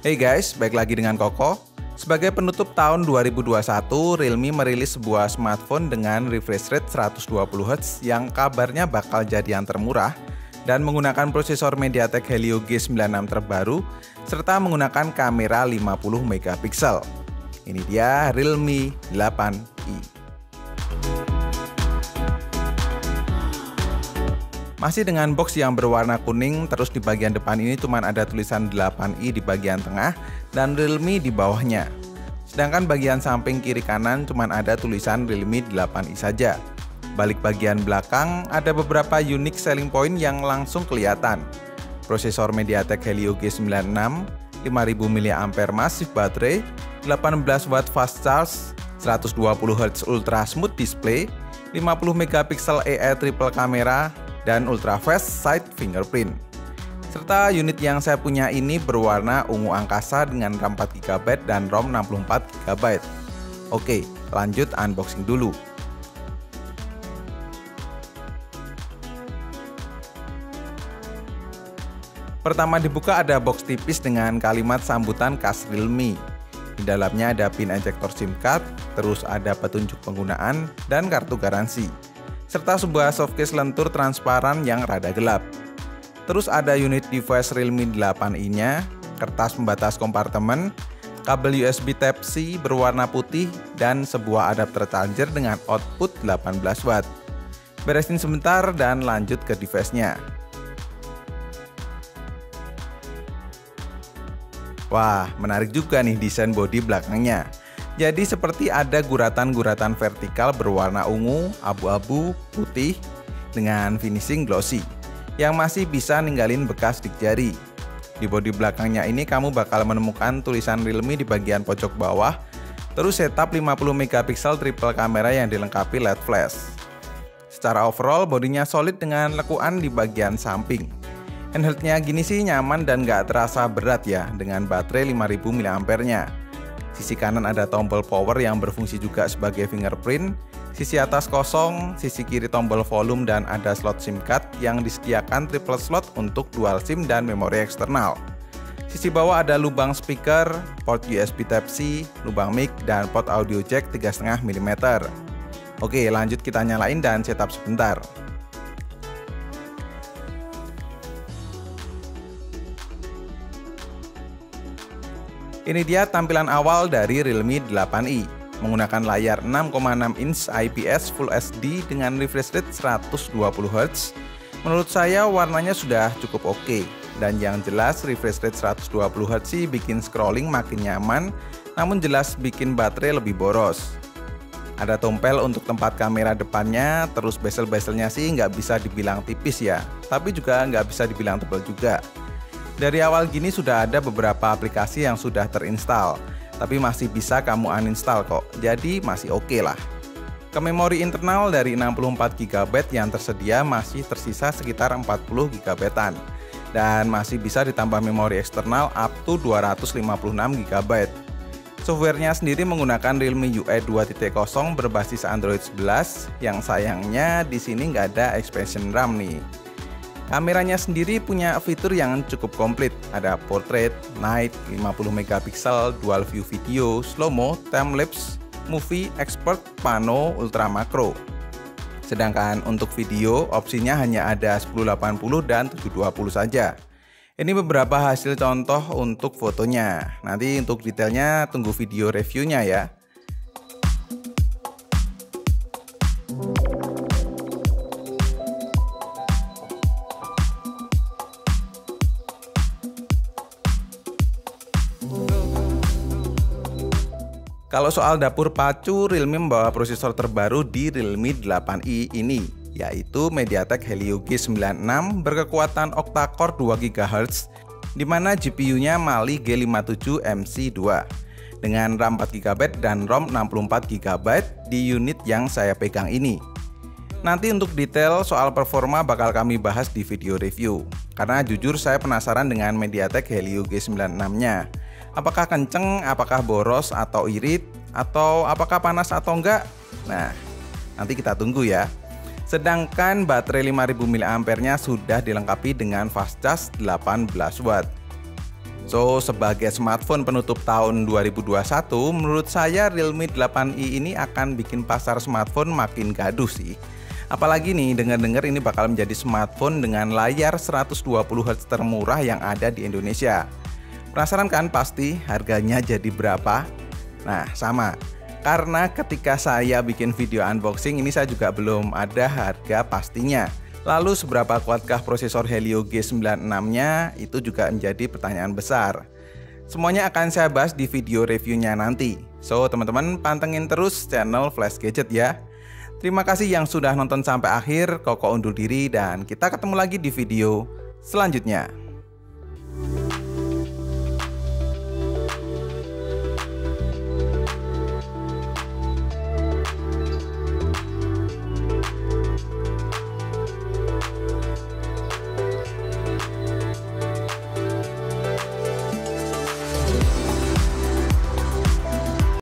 Hey guys, balik lagi dengan Koko. Sebagai penutup tahun 2021, Realme merilis sebuah smartphone dengan refresh rate 120Hz yang kabarnya bakal jadi yang termurah dan menggunakan prosesor MediaTek Helio G96 terbaru serta menggunakan kamera 50MP. Ini dia Realme 8i. Masih dengan box yang berwarna kuning, terus di bagian depan ini cuma ada tulisan 8i di bagian tengah dan Realme di bawahnya. Sedangkan bagian samping kiri kanan cuma ada tulisan Realme 8i saja. Balik bagian belakang ada beberapa unique selling point yang langsung kelihatan. Prosesor MediaTek Helio G96, 5000 mAh massive baterai, 18W fast charge, 120Hz ultra smooth display, 50MP AI triple kamera, dan ultra fast side fingerprint. Serta unit yang saya punya ini berwarna ungu angkasa dengan RAM 4GB dan ROM 64GB. Oke, lanjut unboxing dulu. Pertama dibuka ada box tipis dengan kalimat sambutan khas Realme. Di dalamnya ada pin ejector SIM card, terus ada petunjuk penggunaan dan kartu garansi, serta sebuah softcase lentur transparan yang rada gelap. Terus ada unit device Realme 8i-nya, kertas pembatas kompartemen, kabel USB Type-C berwarna putih, dan sebuah adapter charger dengan output 18W. Beresin sebentar dan lanjut ke device-nya. Wah, menarik juga nih desain bodi belakangnya. Jadi seperti ada guratan-guratan vertikal berwarna ungu, abu-abu, putih dengan finishing glossy yang masih bisa ninggalin bekas dik jari. Di bodi belakangnya ini kamu bakal menemukan tulisan Realme di bagian pojok bawah, terus setup 50MP triple kamera yang dilengkapi LED flash. Secara overall bodinya solid dengan lekuan di bagian samping. Handheldnya gini sih nyaman dan gak terasa berat ya dengan baterai 5000 mAh-nya. Sisi kanan ada tombol power yang berfungsi juga sebagai fingerprint, sisi atas kosong, sisi kiri tombol volume dan ada slot SIM card yang disediakan triple slot untuk dual SIM dan memori eksternal. Sisi bawah ada lubang speaker, port USB Type-C, lubang mic, dan port audio jack 3,5 mm. Oke, lanjut kita nyalain dan setup sebentar. Ini dia tampilan awal dari Realme 8i, menggunakan layar 6,6 inch IPS Full HD dengan refresh rate 120Hz. Menurut saya warnanya sudah cukup oke, dan yang jelas refresh rate 120Hz sih bikin scrolling makin nyaman, namun jelas bikin baterai lebih boros. Ada tompel untuk tempat kamera depannya, terus bezel-bezelnya sih nggak bisa dibilang tipis ya, tapi juga nggak bisa dibilang tebal juga. Dari awal gini sudah ada beberapa aplikasi yang sudah terinstall, tapi masih bisa kamu uninstall kok, jadi masih oke lah. Ke memori internal dari 64GB yang tersedia masih tersisa sekitar 40GB-an, dan masih bisa ditambah memori eksternal up to 256GB. Softwarenya sendiri menggunakan Realme UI 2.0 berbasis Android 11, yang sayangnya di sini nggak ada expansion RAM nih. Kameranya sendiri punya fitur yang cukup komplit, ada portrait, night, 50MP, dual view video, slow-mo, time-lapse, movie, expert, pano, ultra makro. Sedangkan untuk video opsinya hanya ada 1080 dan 720 saja. Ini beberapa hasil contoh untuk fotonya. Nanti untuk detailnya tunggu video reviewnya ya. Kalau soal dapur pacu, Realme membawa prosesor terbaru di Realme 8i ini, yaitu MediaTek Helio G96 berkekuatan octa-core 2GHz, di mana GPU-nya Mali G57MC2 dengan RAM 4GB dan ROM 64GB di unit yang saya pegang ini. Nanti untuk detail soal performa bakal kami bahas di video review, karena jujur saya penasaran dengan MediaTek Helio G96-nya. Apakah kenceng, apakah boros atau irit, atau apakah panas atau enggak? Nah, nanti kita tunggu ya. Sedangkan baterai 5000 mAh-nya sudah dilengkapi dengan fast charge 18W. So, sebagai smartphone penutup tahun 2021, menurut saya Realme 8i ini akan bikin pasar smartphone makin gaduh sih. Apalagi nih, dengar-dengar ini bakal menjadi smartphone dengan layar 120Hz termurah yang ada di Indonesia. Penasaran kan pasti harganya jadi berapa? Nah, sama. Karena ketika saya bikin video unboxing ini saya juga belum ada harga pastinya. Lalu seberapa kuatkah prosesor Helio G96-nya? Itu juga menjadi pertanyaan besar. Semuanya akan saya bahas di video reviewnya nanti. So, teman-teman pantengin terus channel Flash Gadget ya. Terima kasih yang sudah nonton sampai akhir. Koko undur diri dan kita ketemu lagi di video selanjutnya.